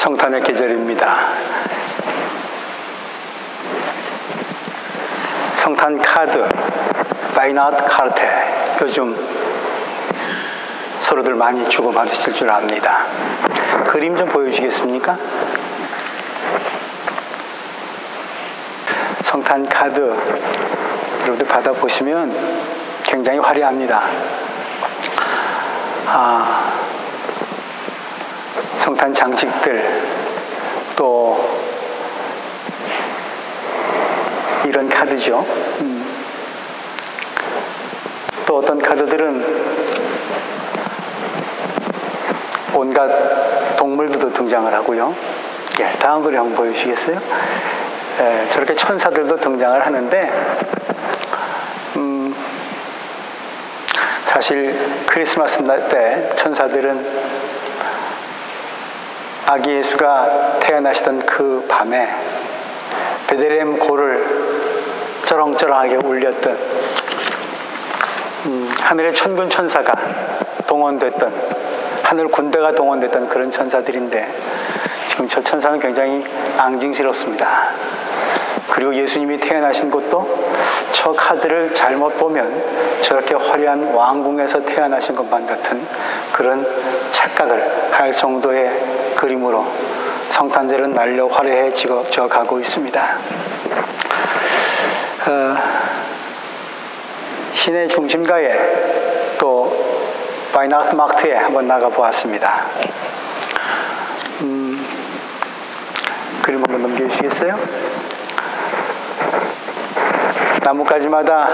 성탄의 계절입니다. 성탄 카드, 바이나트 카르테, 요즘 서로들 많이 주고받으실 줄 압니다. 그림 좀 보여주시겠습니까? 성탄 카드, 여러분들 받아보시면 굉장히 화려합니다. 성탄 장식들, 또 이런 카드죠. 또 어떤 카드들은 온갖 동물들도 등장을 하고요. 다음 그림 한번 보여주시겠어요? 저렇게 천사들도 등장을 하는데, 사실 크리스마스 때 천사들은 아기 예수가 태어나시던 그 밤에 베들레헴 고를 쩌렁쩌렁하게 울렸던 하늘의 천군 천사가 동원됐던, 하늘 군대가 동원됐던 그런 천사들인데, 지금 저 천사는 굉장히 앙증스럽습니다. 그리고 예수님이 태어나신 곳도 저 카드를 잘못 보면 저렇게 화려한 왕궁에서 태어나신 것만 같은 그런 착각을 할 정도의 그림으로 성탄절은 날려 화려해져 가고 있습니다. 시내 중심가에 또 바이나트마트에 한번 나가보았습니다. 그림 한번 넘겨주시겠어요? 나뭇가지마다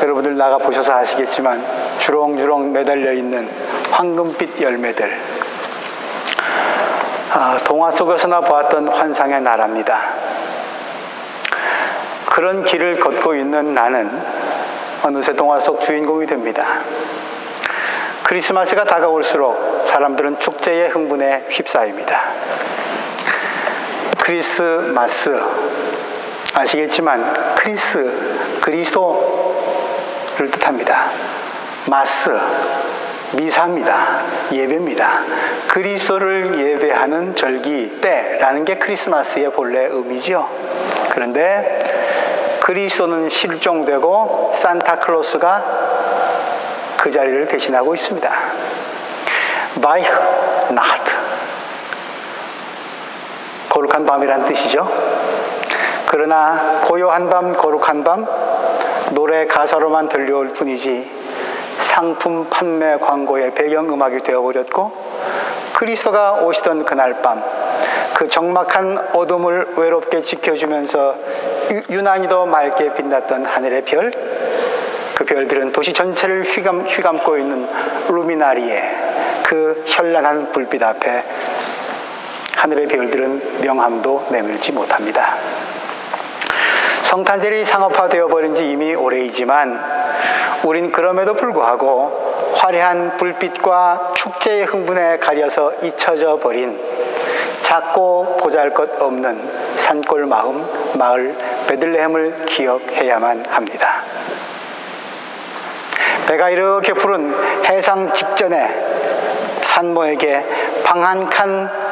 여러분들 나가보셔서 아시겠지만 주렁주렁 매달려 있는 황금빛 열매들, 동화 속에서나 보았던 환상의 나라입니다. 그런 길을 걷고 있는 나는 어느새 동화 속 주인공이 됩니다. 크리스마스가 다가올수록 사람들은 축제의 흥분에 휩싸입니다. 크리스마스, 아시겠지만 그리스도를 뜻합니다. 마스, 미사입니다. 예배입니다. 그리스도를 예배하는 절기 때라는 게 크리스마스의 본래 의미죠. 그런데 그리스도는 실종되고 산타클로스가 그 자리를 대신하고 있습니다. 바이나트, 거룩한 밤이란 뜻이죠. 그러나 고요한 밤, 거룩한 밤, 노래 가사로만 들려올 뿐이지 상품 판매 광고의 배경음악이 되어버렸고, 그리스도가 오시던 그날 밤, 그 적막한 어둠을 외롭게 지켜주면서 유난히도 맑게 빛났던 하늘의 별, 그 별들은 도시 전체를 휘감고 있는 루미나리의 그 현란한 불빛 앞에 하늘의 별들은 명함도 내밀지 못합니다. 성탄절이 상업화되어 버린 지 이미 오래이지만 우린 그럼에도 불구하고 화려한 불빛과 축제의 흥분에 가려서 잊혀져 버린 작고 보잘것없는 산골 마을 베들레헴을 기억해야만 합니다. 배가 이렇게 푸른 해상 직전에 산모에게 방 한 칸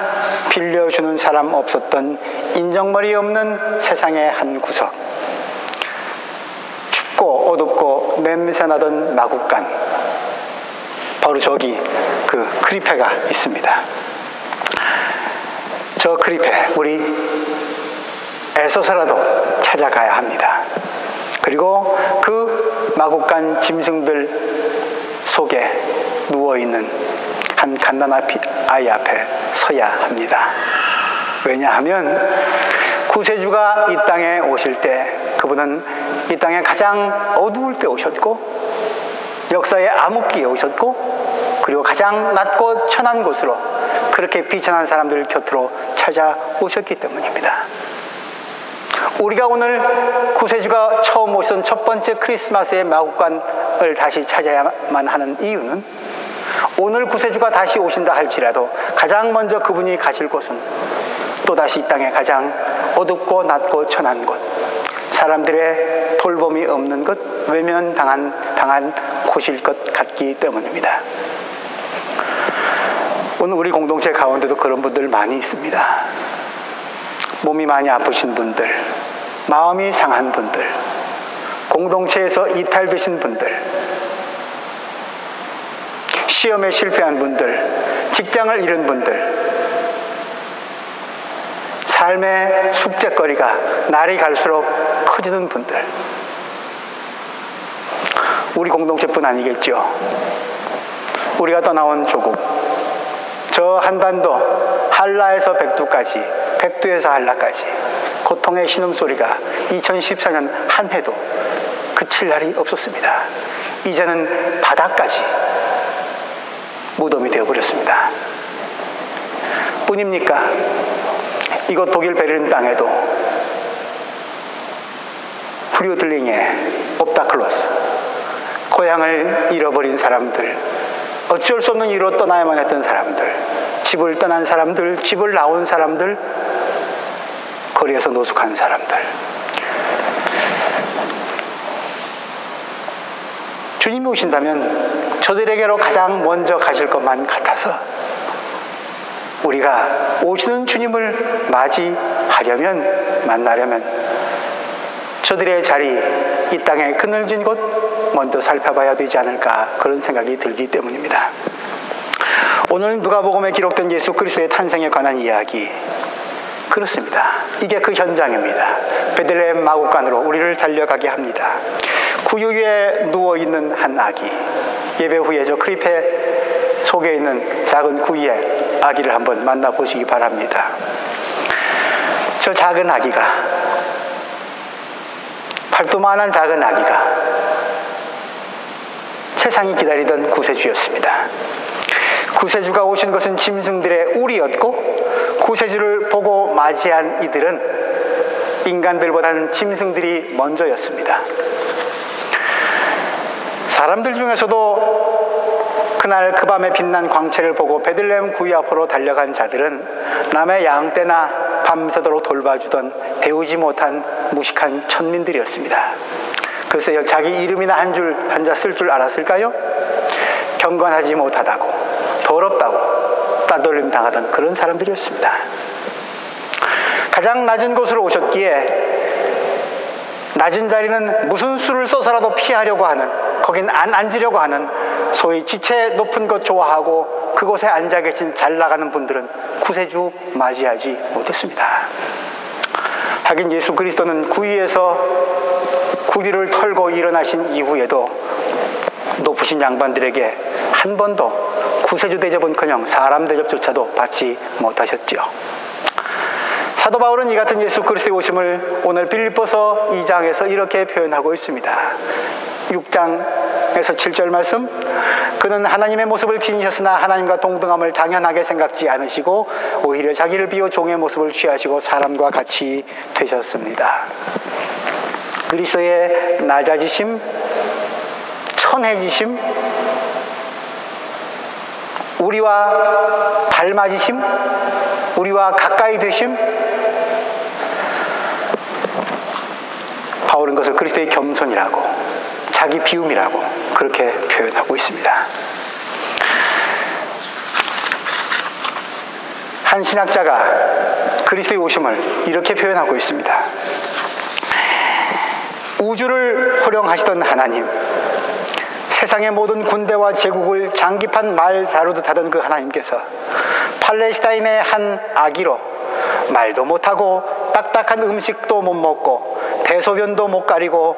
빌려주는 사람 없었던 인정머리 없는 세상의 한 구석, 춥고 어둡고 냄새나던 마국간, 바로 저기 그 크리페가 있습니다. 저 크리페 우리 애써서라도 찾아가야 합니다. 그리고 그 마국간 짐승들 속에 누워있는 한 갓난아기 아이 앞에 서야 합니다. 왜냐하면 구세주가 이 땅에 오실 때 그분은 이 땅에 가장 어두울 때 오셨고, 역사의 암흑기에 오셨고, 그리고 가장 낮고 천한 곳으로, 그렇게 비천한 사람들 곁으로 찾아오셨기 때문입니다. 우리가 오늘 구세주가 처음 오신 첫 번째 크리스마스의 마국간을 다시 찾아야만 하는 이유는, 오늘 구세주가 다시 오신다 할지라도 가장 먼저 그분이 가실 곳은 또다시 이 땅에 가장 어둡고 낮고 천한 곳, 사람들의 돌봄이 없는 것, 외면당한 곳일 것 같기 때문입니다. 오늘 우리 공동체 가운데도 그런 분들 많이 있습니다. 몸이 많이 아프신 분들, 마음이 상한 분들, 공동체에서 이탈되신 분들, 시험에 실패한 분들, 직장을 잃은 분들, 삶의 숙제거리가 날이 갈수록 커지는 분들, 우리 공동체뿐 아니겠죠. 우리가 떠나온 조국, 저 한반도, 한라에서 백두까지, 백두에서 한라까지 고통의 신음소리가 2014년 한 해도 그칠 날이 없었습니다. 이제는 바다까지 무덤이 되어버렸습니다. 뿐입니까? 이곳 독일 베를린 땅에도 후리오들링의 옵다클로스, 고향을 잃어버린 사람들, 어쩔 수 없는 이유로 떠나야만 했던 사람들, 집을 떠난 사람들, 집을 나온 사람들, 거리에서 노숙한 사람들, 주님이 오신다면 저들에게로 가장 먼저 가실 것만 같아서 우리가 오시는 주님을 맞이하려면, 만나려면 저들의 자리, 이 땅에 그늘진 곳 먼저 살펴봐야 되지 않을까, 그런 생각이 들기 때문입니다. 오늘 누가복음에 기록된 예수 그리스도의 탄생에 관한 이야기, 그렇습니다. 이게 그 현장입니다. 베들레헴 마구간으로 우리를 달려가게 합니다. 구유 위에 누워있는 한 아기, 예배 후에 저 크리페 속에 있는 작은 구유의 아기를 한번 만나보시기 바랍니다. 저 작은 아기가, 팔도만한 작은 아기가 세상이 기다리던 구세주였습니다. 구세주가 오신 것은 짐승들의 우리였고, 구세주를 보고 맞이한 이들은 인간들보다는 짐승들이 먼저였습니다. 사람들 중에서도 그날 그 밤에 빛난 광채를 보고 베들레헴 구유 앞으로 달려간 자들은 남의 양떼나 밤새도록 돌봐주던 배우지 못한 무식한 천민들이었습니다. 글쎄요, 자기 이름이나 한자 쓸 줄 알았을까요? 경건하지 못하다고, 더럽다고 따돌림 당하던 그런 사람들이었습니다. 가장 낮은 곳으로 오셨기에 낮은 자리는 무슨 수를 써서라도 피하려고 하는, 거긴 안 앉으려고 하는, 소위 지체 높은 것 좋아하고 그곳에 앉아 계신 잘 나가는 분들은 구세주 맞이하지 못했습니다. 하긴 예수 그리스도는 구유에서 구디를 털고 일어나신 이후에도 높으신 양반들에게 한 번도 구세주 대접은커녕 사람 대접조차도 받지 못하셨죠. 사도 바울은 이 같은 예수 그리스도의 오심을 오늘 빌립보서 2장에서 이렇게 표현하고 있습니다. 6장에서 7절 말씀, 그는 하나님의 모습을 지니셨으나 하나님과 동등함을 당연하게 생각지 않으시고 오히려 자기를 비워 종의 모습을 취하시고 사람과 같이 되셨습니다. 그리스도의 낮아지심, 천해지심, 우리와 닮아지심, 우리와 가까이 되심, 바울은 그것을 그리스도의 겸손이라고, 자기 비움이라고 그렇게 표현하고 있습니다. 한 신학자가 그리스도의 오심을 이렇게 표현하고 있습니다. 우주를 호령하시던 하나님, 세상의 모든 군대와 제국을 장기판 말 다루듯 하던 그 하나님께서 팔레스타인의 한 아기로 말도 못하고 딱딱한 음식도 못 먹고 대소변도 못 가리고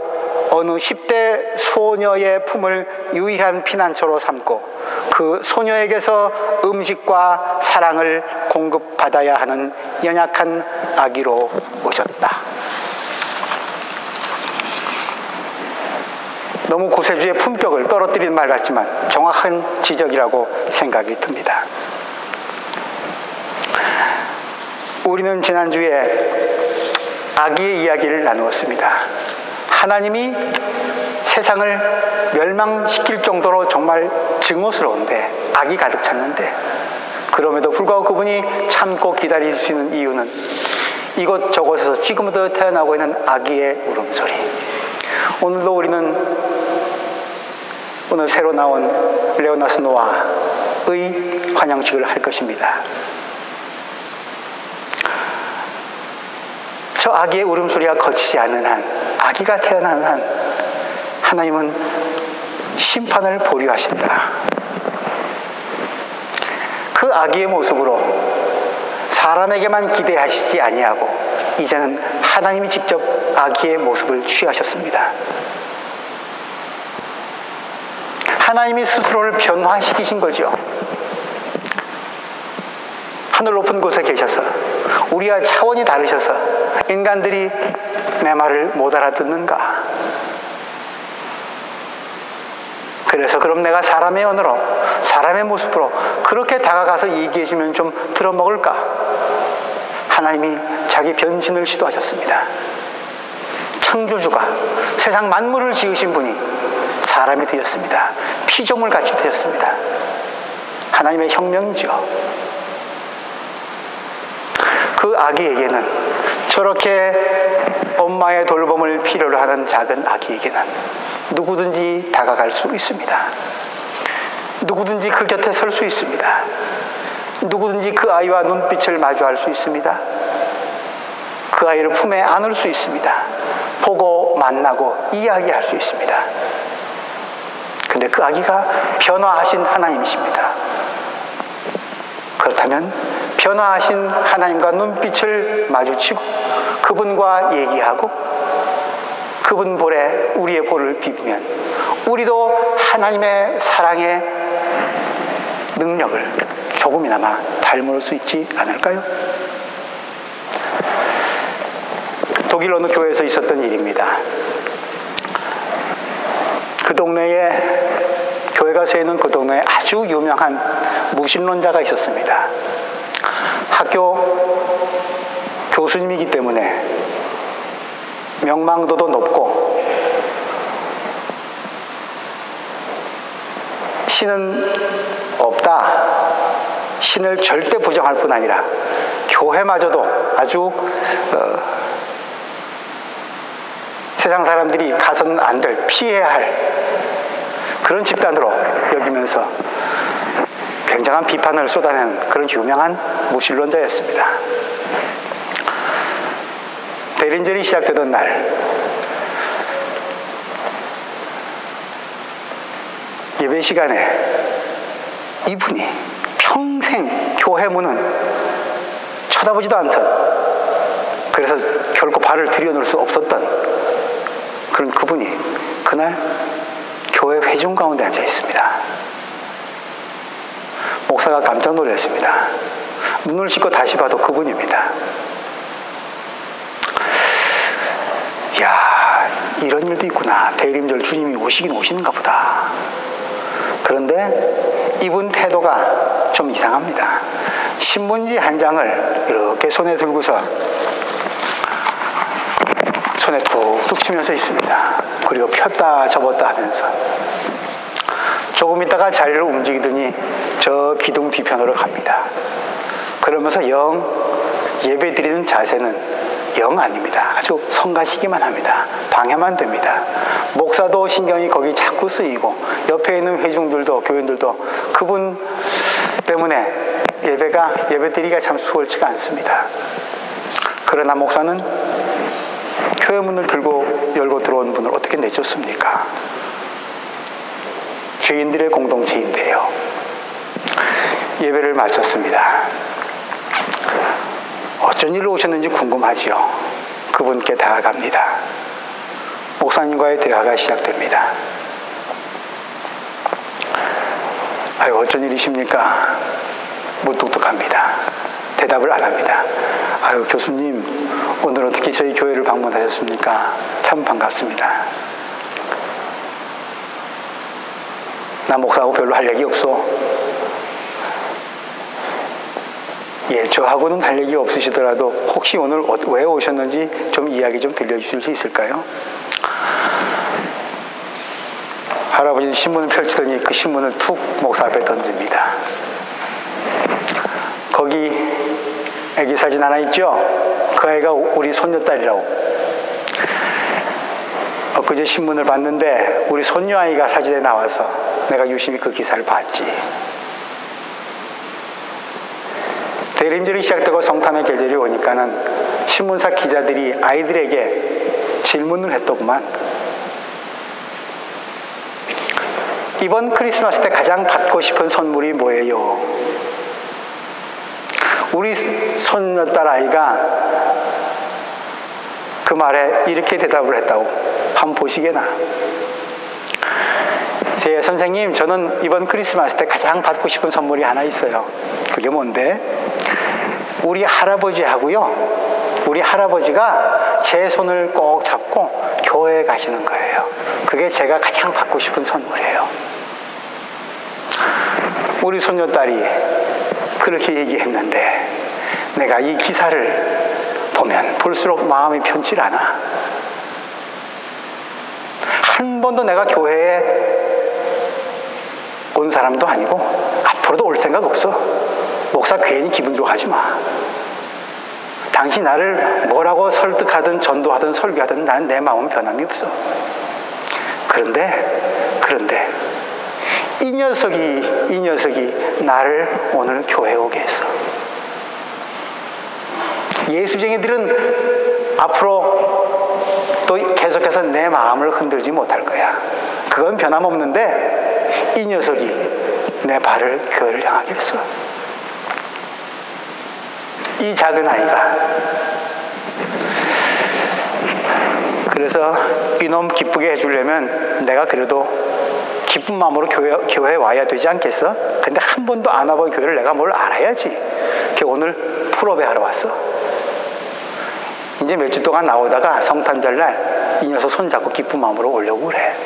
어느 10대 소녀의 품을 유일한 피난처로 삼고 그 소녀에게서 음식과 사랑을 공급받아야 하는 연약한 아기로 오셨다. 너무 구세주의 품격을 떨어뜨린 말 같지만 정확한 지적이라고 생각이 듭니다. 우리는 지난주에 아기의 이야기를 나누었습니다. 하나님이 세상을 멸망시킬 정도로 정말 증오스러운데, 악이 가득 찼는데, 그럼에도 불구하고 그분이 참고 기다릴 수 있는 이유는 이곳저곳에서 지금도 태어나고 있는 아기의 울음소리. 오늘도 우리는 오늘 새로 나온 레오나스 노아의 환영식을 할 것입니다. 저 아기의 울음소리가 거치지 않는 한, 아기가 태어나는 한 하나님은 심판을 보류하신다. 그 아기의 모습으로 사람에게만 기대하시지 아니하고 이제는 하나님이 직접 아기의 모습을 취하셨습니다. 하나님이 스스로를 변화시키신 거죠. 하늘 높은 곳에 계셔서 우리와 차원이 다르셔서 인간들이 내 말을 못 알아듣는가? 그래서 그럼 내가 사람의 언어로, 사람의 모습으로 그렇게 다가가서 얘기해주면 좀 들어먹을까? 하나님이 자기 변신을 시도하셨습니다. 창조주가 세상 만물을 지으신 분이 사람이 되었습니다. 피조물 같이 되었습니다. 하나님의 혁명이죠. 그 아기에게는, 저렇게 엄마의 돌봄을 필요로 하는 작은 아기에게는 누구든지 다가갈 수 있습니다. 누구든지 그 곁에 설 수 있습니다. 누구든지 그 아이와 눈빛을 마주할 수 있습니다. 그 아이를 품에 안을 수 있습니다. 보고 만나고 이야기할 수 있습니다. 근데 그 아기가 변화하신 하나님이십니다. 그렇다면 변화하신 하나님과 눈빛을 마주치고 그분과 얘기하고 그분 볼에 우리의 볼을 비비면 우리도 하나님의 사랑의 능력을 조금이나마 닮을 수 있지 않을까요? 독일 어느 교회에서 있었던 일입니다. 그 동네에, 교회가 세우는 그 동네에 아주 유명한 무신론자가 있었습니다. 학교 교수님이기 때문에 명망도도 높고 신은 없다, 신을 절대 부정할 뿐 아니라 교회마저도 아주 세상 사람들이 가서는 안 될, 피해야 할 그런 집단으로 여기면서 굉장한 비판을 쏟아내는 그런 유명한 무신론자였습니다. 대림절이 시작되던 날, 예배 시간에 이분이 평생 교회 문은 쳐다보지도 않던, 그래서 결코 발을 들여놓을 수 없었던 그런 그분이 그날 교회 회중 가운데 앉아 있습니다. 목사가 깜짝 놀랐습니다. 눈을 씻고 다시 봐도 그분입니다. 이야, 이런 일도 있구나. 대림절 주님이 오시긴 오시는가 보다. 그런데 이분 태도가 좀 이상합니다. 신문지 한 장을 이렇게 손에 들고서 손에 툭툭 치면서 있습니다. 그리고 폈다 접었다 하면서 조금 있다가 자리를 움직이더니 저 기둥 뒤편으로 갑니다. 그러면서 영 예배 드리는 자세는 영 아닙니다. 아주 성가시기만 합니다. 방해만 됩니다. 목사도 신경이 거기 자꾸 쓰이고 옆에 있는 회중들도, 교인들도 그분 때문에 예배 드리기가 참 수월치가 않습니다. 그러나 목사는 교회 문을 열고 들어온 분을 어떻게 내쫓습니까? 죄인들의 공동체인데요. 예배를 마쳤습니다. 어쩐 일로 오셨는지 궁금하지요. 그분께 다가갑니다. 목사님과의 대화가 시작됩니다. 아유, 어쩐 일이십니까? 무뚝뚝합니다. 대답을 안 합니다. 아유, 교수님, 오늘 어떻게 저희 교회를 방문하셨습니까? 참 반갑습니다. 나 목사하고 별로 할 얘기 없어. 예, 저하고는 할 얘기 없으시더라도 혹시 오늘 왜 오셨는지 좀 이야기 좀 들려주실 수 있을까요? 할아버지는 신문을 펼치더니 그 신문을 툭 목사 앞에 던집니다. 거기 애기 사진 하나 있죠? 그 애가 우리 손녀딸이라고. 엊그제 그제 신문을 봤는데 우리 손녀 아이가 사진에 나와서 내가 유심히 그 기사를 봤지. 대림절이 시작되고 성탄의 계절이 오니까는 신문사 기자들이 아이들에게 질문을 했더구만. 이번 크리스마스 때 가장 받고 싶은 선물이 뭐예요? 우리 손녀딸 아이가 그 말에 이렇게 대답을 했다고. 한번 보시게나. 제 선생님, 저는 이번 크리스마스 때 가장 받고 싶은 선물이 하나 있어요. 그게 뭔데? 우리 할아버지하고요, 우리 할아버지가 제 손을 꼭 잡고 교회에 가시는 거예요. 그게 제가 가장 받고 싶은 선물이에요. 우리 손녀딸이 그렇게 얘기했는데 내가 이 기사를 보면 볼수록 마음이 편치 않아. 한 번도 내가 교회에 온 사람도 아니고 앞으로도 올 생각 없어. 목사 괜히 기분 좋아하지 마. 당신 나를 뭐라고 설득하든 전도하든 설교하든 난 내 마음은 변함이 없어. 그런데 이 녀석이 나를 오늘 교회에 오게 했어. 예수쟁이들은 앞으로 또 계속해서 내 마음을 흔들지 못할 거야. 그건 변함없는데 이 녀석이 내 발을 교회를 향하게 했어. 이 작은 아이가. 그래서 이놈 기쁘게 해주려면 내가 그래도 기쁜 마음으로 교회에 와야 되지 않겠어? 근데 한 번도 안 와본 교회를 내가 뭘 알아야지. 오늘 풀업에 하러 왔어. 이제 몇 주 동안 나오다가 성탄절날 이 녀석 손잡고 기쁜 마음으로 오려고 그래.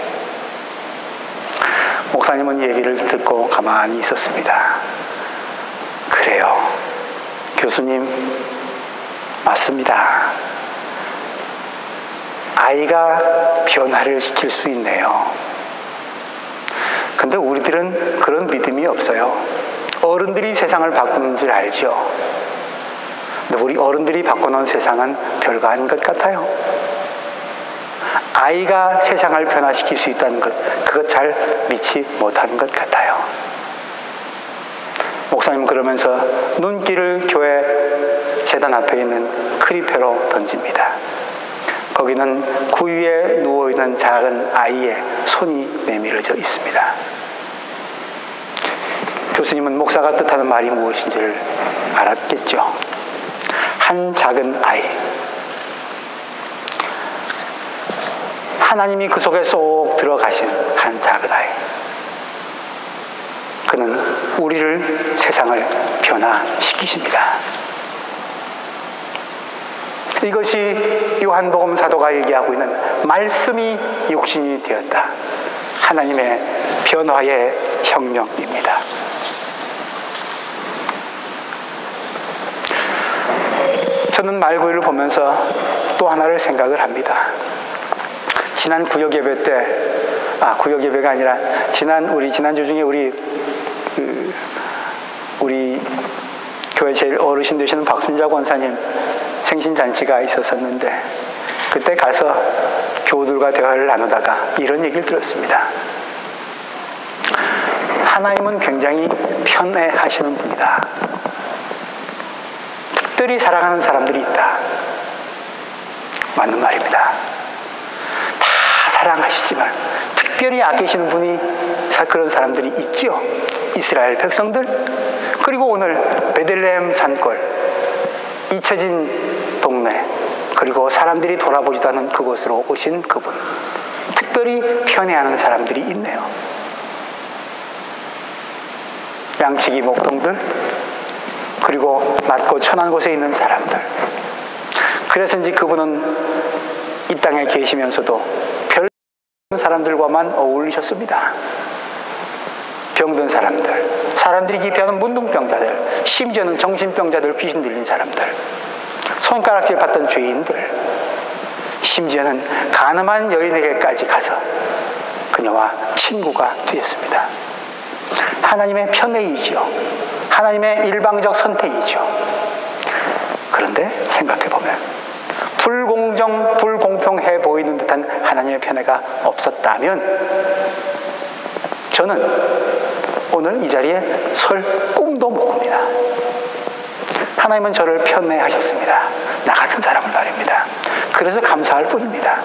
목사님은 얘기를 듣고 가만히 있었습니다. 그래요. 교수님, 맞습니다. 아이가 변화를 시킬 수 있네요. 근데 우리들은 그런 믿음이 없어요. 어른들이 세상을 바꾸는 줄 알죠. 근데 우리 어른들이 바꿔놓은 세상은 별거 아닌 것 같아요. 아이가 세상을 변화시킬 수 있다는 것, 그것 잘 믿지 못하는 것 같아요. 목사님 그러면서 눈길을 교회 재단 앞에 있는 크리페로 던집니다. 거기는 구유에 누워있는 작은 아이의 손이 내밀어져 있습니다. 교수님은 목사가 뜻하는 말이 무엇인지를 알았겠죠. 한 작은 아이. 하나님이 그 속에 쏙 들어가신 한 작은 아이. 그는 우리를, 세상을 변화시키십니다. 이것이 요한복음 사도가 얘기하고 있는 말씀이 육신이 되었다. 하나님의 변화의 혁명입니다. 저는 말구이를 보면서 또 하나를 생각을 합니다. 지난 구역 예배 때, 구역 예배가 아니라 지난주 중에 우리 교회 제일 어르신 되시는 박순자 권사님 생신잔치가 있었었는데 그때 가서 교우들과 대화를 나누다가 이런 얘기를 들었습니다. 하나님은 굉장히 편애하시는 분이다. 특별히 사랑하는 사람들이 있다. 맞는 말입니다. 다 사랑하시지만 특별히 아끼시는 분이 그런 사람들이 있죠. 이스라엘 백성들, 그리고 오늘 베들레헴 산골, 잊혀진 동네, 그리고 사람들이 돌아보지도 않은 그곳으로 오신 그분, 특별히 편애하는 사람들이 있네요. 양치기 목동들, 그리고 낮고 천한 곳에 있는 사람들. 그래서인지 그분은 이 땅에 계시면서도 별 사람들과만 어울리셨습니다. 병든 사람들, 사람들이 기피하는 문둥병자들, 심지어는 정신병자들, 귀신 들린 사람들, 손가락질 받던 죄인들, 심지어는 가늠한 여인에게까지 가서 그녀와 친구가 되었습니다. 하나님의 편애이죠. 하나님의 일방적 선택이죠. 그런데 생각해보면 불공정, 불공평해 보이는 듯한 하나님의 편애가 없었다면 저는 오늘 이 자리에 설 꿈도 못 꿉니다. 하나님은 저를 편애하셨습니다. 나 같은 사람을 말입니다. 그래서 감사할 뿐입니다.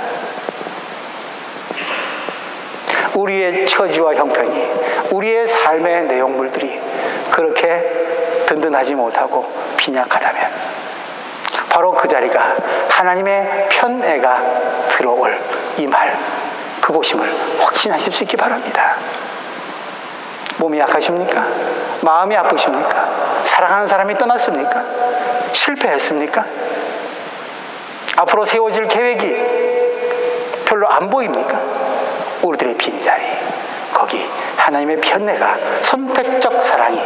우리의 처지와 형편이, 우리의 삶의 내용물들이 그렇게 든든하지 못하고 빈약하다면 바로 그 자리가 하나님의 편애가 들어올, 임할 그곳임을 확신하실 수 있기 바랍니다. 몸이 약하십니까? 마음이 아프십니까? 사랑하는 사람이 떠났습니까? 실패했습니까? 앞으로 세워질 계획이 별로 안 보입니까? 우리들의 빈자리, 거기 하나님의 편애가, 선택적 사랑이,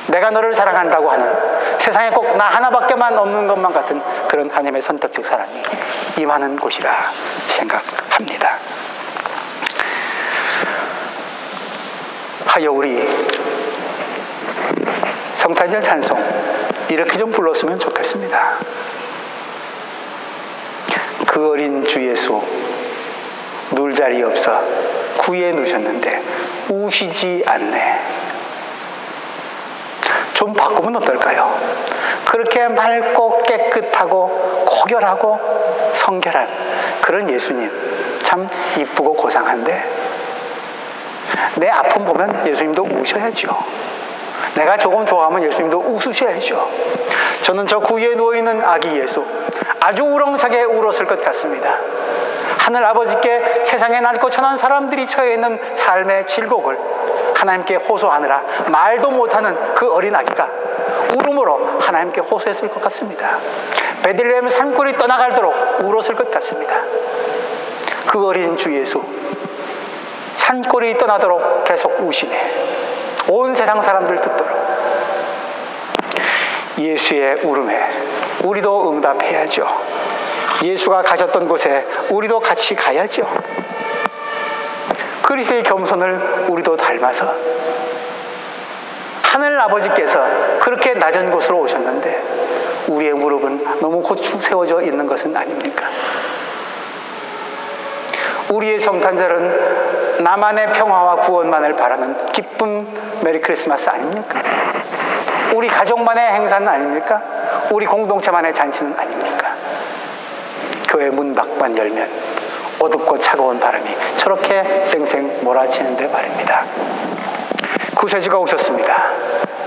내가 너를 사랑한다고 하는, 세상에 꼭 나 하나밖에만 없는 것만 같은 그런 하나님의 선택적 사랑이 임하는 곳이라 생각합니다. 하여 우리 성탄절 찬송 이렇게 좀 불렀으면 좋겠습니다. 그 어린 주 예수 누울 자리 없어 구해 누셨는데 우시지 않네. 좀 바꾸면 어떨까요? 그렇게 맑고 깨끗하고 고결하고 성결한 그런 예수님 참 이쁘고 고상한데 내 아픔 보면 예수님도 우셔야죠. 내가 조금 좋아하면 예수님도 웃으셔야죠. 저는 저 구유에 누워있는 아기 예수 아주 우렁차게 울었을 것 같습니다. 하늘 아버지께 세상에 낮고 천한 사람들이 처해 있는 삶의 질곡을 하나님께 호소하느라 말도 못하는 그 어린 아기가 울음으로 하나님께 호소했을 것 같습니다. 베들레헴 산골이 떠나갈도록 울었을 것 같습니다. 그 어린 주 예수 산골이 떠나도록 계속 우시네. 온 세상 사람들 듣도록. 예수의 울음에 우리도 응답해야죠. 예수가 가셨던 곳에 우리도 같이 가야죠. 그리스도의 겸손을 우리도 닮아서 하늘 아버지께서 그렇게 낮은 곳으로 오셨는데 우리의 무릎은 너무 고추 세워져 있는 것은 아닙니까? 우리의 성탄절은 나만의 평화와 구원만을 바라는 기쁜 메리 크리스마스 아닙니까? 우리 가족만의 행사는 아닙니까? 우리 공동체만의 잔치는 아닙니까? 교회 문밖만 열면 어둡고 차가운 바람이 저렇게 쌩쌩 몰아치는데 말입니다. 구세주가 오셨습니다.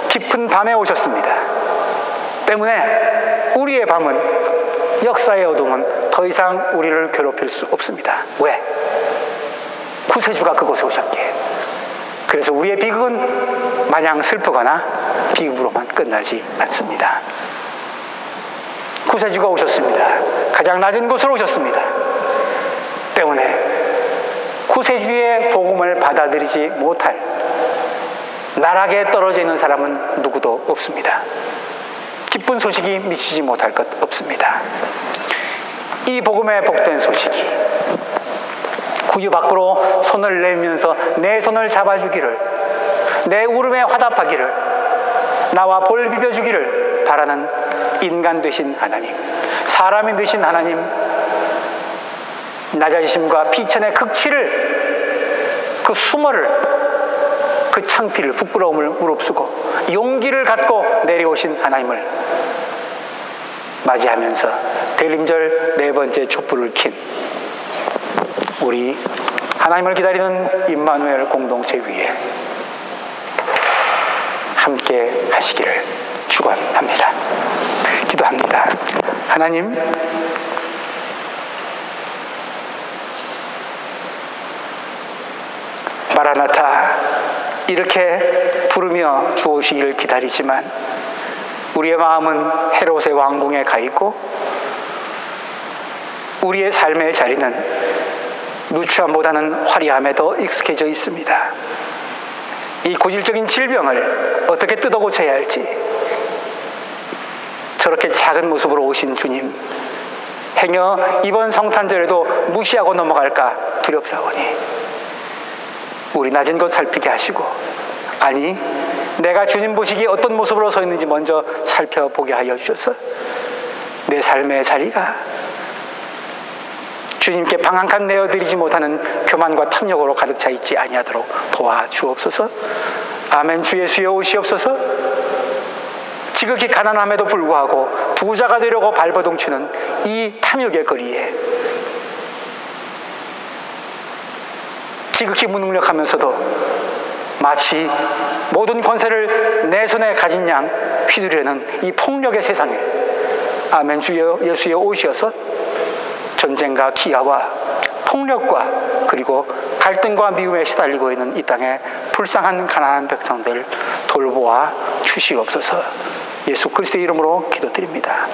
깊은 밤에 오셨습니다. 때문에 우리의 밤은, 역사의 어둠은 더 이상 우리를 괴롭힐 수 없습니다. 왜? 구세주가 그곳에 오셨기에. 그래서 우리의 비극은 마냥 슬프거나 비극으로만 끝나지 않습니다. 구세주가 오셨습니다. 가장 낮은 곳으로 오셨습니다. 때문에 구세주의 복음을 받아들이지 못할 나락에 떨어져 있는 사람은 누구도 없습니다. 기쁜 소식이 미치지 못할 것 없습니다. 이 복음의 복된 소식이 구유 밖으로 손을 내밀면서 내 손을 잡아주기를, 내 울음에 화답하기를, 나와 볼 비벼주기를 바라는 인간 되신 하나님, 사람이 되신 하나님, 낮아지심과 비천의 극치를, 그 수모를, 그 창피를, 부끄러움을 무릅쓰고 용기를 갖고 내려오신 하나님을 맞이하면서 대림절 네 번째 촛불을 킨 우리 하나님을 기다리는 임마누엘 공동체 위에 함께 하시기를 축원합니다. 기도합니다. 하나님, 마라나타 이렇게 부르며 주오시기를 기다리지만 우리의 마음은 헤롯의 왕궁에 가 있고 우리의 삶의 자리는 누추함보다는 화려함에 더 익숙해져 있습니다. 이 고질적인 질병을 어떻게 뜯어 고쳐야 할지, 저렇게 작은 모습으로 오신 주님, 행여 이번 성탄절에도 무시하고 넘어갈까 두렵사오니 우리 낮은 것 살피게 하시고, 아니 내가 주님 보시기에 어떤 모습으로 서 있는지 먼저 살펴보게 하여 주셔서 내 삶의 자리가 주님께 방 한 칸 내어드리지 못하는 교만과 탐욕으로 가득 차 있지 아니하도록 도와주옵소서. 아멘. 주 예수여 오시옵소서. 지극히 가난함에도 불구하고 부자가 되려고 발버둥치는 이 탐욕의 거리에 지극히 무능력하면서도 마치 모든 권세를 내 손에 가진 양 휘두르는 이 폭력의 세상에 아멘. 주여 예수여 오시어서 전쟁과 기아와 폭력과 그리고 갈등과 미움에 시달리고 있는 이 땅의 불쌍한 가난한 백성들 돌보아 주시옵소서. 예수 그리스도의 이름으로 기도드립니다.